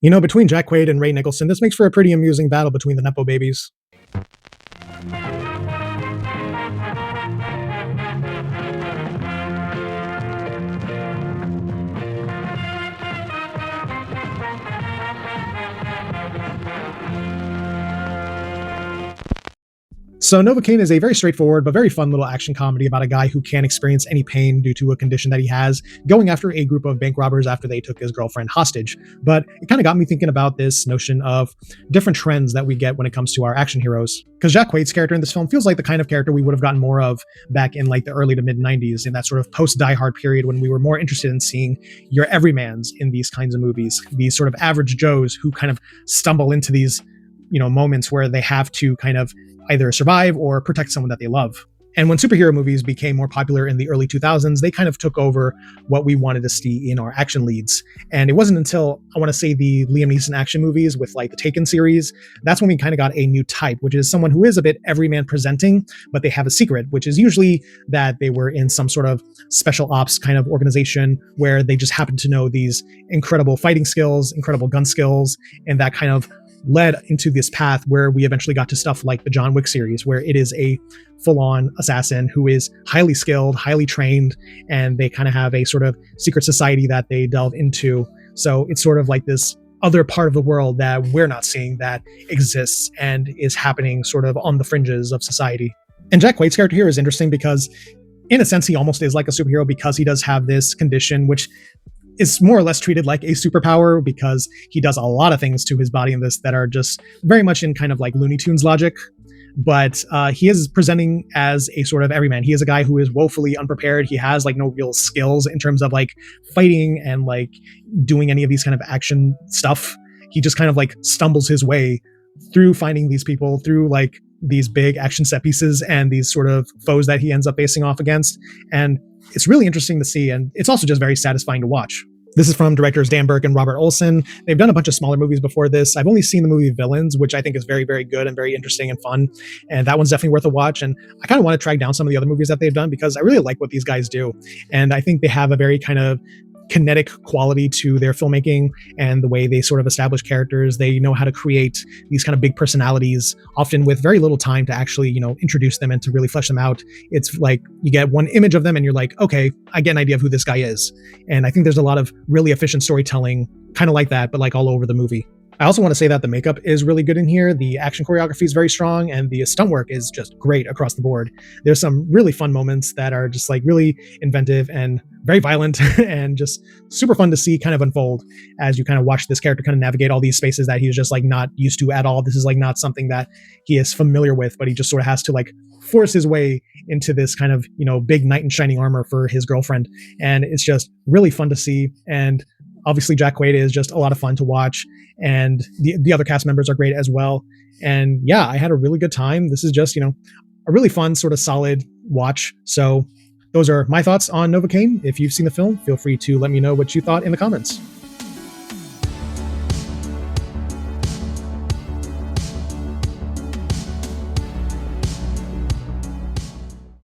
You know, between Jack Quaid and Ray Nicholson, this makes for a pretty amusing battle between the Nepo babies. So Novocaine is a very straightforward but very fun little action comedy about a guy who can't experience any pain due to a condition that he has, going after a group of bank robbers after they took his girlfriend hostage. But it kind of got me thinking about this notion of different trends that we get when it comes to our action heroes. Because Jack Quaid's character in this film feels like the kind of character we would have gotten more of back in like the early to mid 90s, in that sort of post Die Hard period when we were more interested in seeing your everymans in these kinds of movies, these sort of average Joes who kind of stumble into these moments where they have to kind of either survive or protect someone that they love. And when superhero movies became more popular in the early 2000s, they kind of took over what we wanted to see in our action leads. And it wasn't until, I want to say, the Liam Neeson action movies with like the Taken series, that's when we kind of got a new type, which is someone who is a bit everyman presenting, but they have a secret, which is usually that they were in some sort of special ops kind of organization where they just happen to know these incredible fighting skills, incredible gun skills, and that kind of led into this path where we eventually got to stuff like the John Wick series, where it is a full-on assassin who is highly skilled, highly trained, and they kind of have a sort of secret society that they delve into. So it's sort of like this other part of the world that we're not seeing that exists and is happening sort of on the fringes of society. And Jack Quaid's character here is interesting because in a sense, he almost is like a superhero because he does have this condition, which is more or less treated like a superpower because he does a lot of things to his body in this that are just very much in kind of like Looney Tunes logic. But he is presenting as a sort of everyman. He is a guy who is woefully unprepared. He has like no real skills in terms of like fighting and like doing any of these kind of action stuff. He just kind of like stumbles his way through finding these people, through like these big action set pieces and these sort of foes that he ends up facing off against. And it's really interesting to see, and it's also just very satisfying to watch. This is from directors Dan Burke and Robert Olson. They've done a bunch of smaller movies before this. I've only seen the movie Villains, which I think is very, very good and very interesting and fun. And that one's definitely worth a watch. And I kind of want to track down some of the other movies that they've done because I really like what these guys do. And I think they have a very kind of kinetic quality to their filmmaking and the way they sort of establish characters. They know how to create these kind of big personalities, often with very little time to actually, introduce them and to really flesh them out. It's like you get one image of them and you're like, okay, I get an idea of who this guy is. And I think there's a lot of really efficient storytelling, kind of like that, but like all over the movie. I also want to say that the makeup is really good in here. The action choreography is very strong and the stunt work is just great across the board. There's some really fun moments that are just like really inventive and very violent and just super fun to see kind of unfold as you kind of watch this character kind of navigate all these spaces that he's just like not used to at all. This is like not something that he is familiar with, but he just sort of has to like force his way into this kind of, big knight in shining armor for his girlfriend. And it's just really fun to see. And obviously Jack Quaid is just a lot of fun to watch. And the other cast members are great as well. And yeah, I had a really good time. This is just, a really fun sort of solid watch. So those are my thoughts on Novocaine. If you've seen the film, feel free to let me know what you thought in the comments.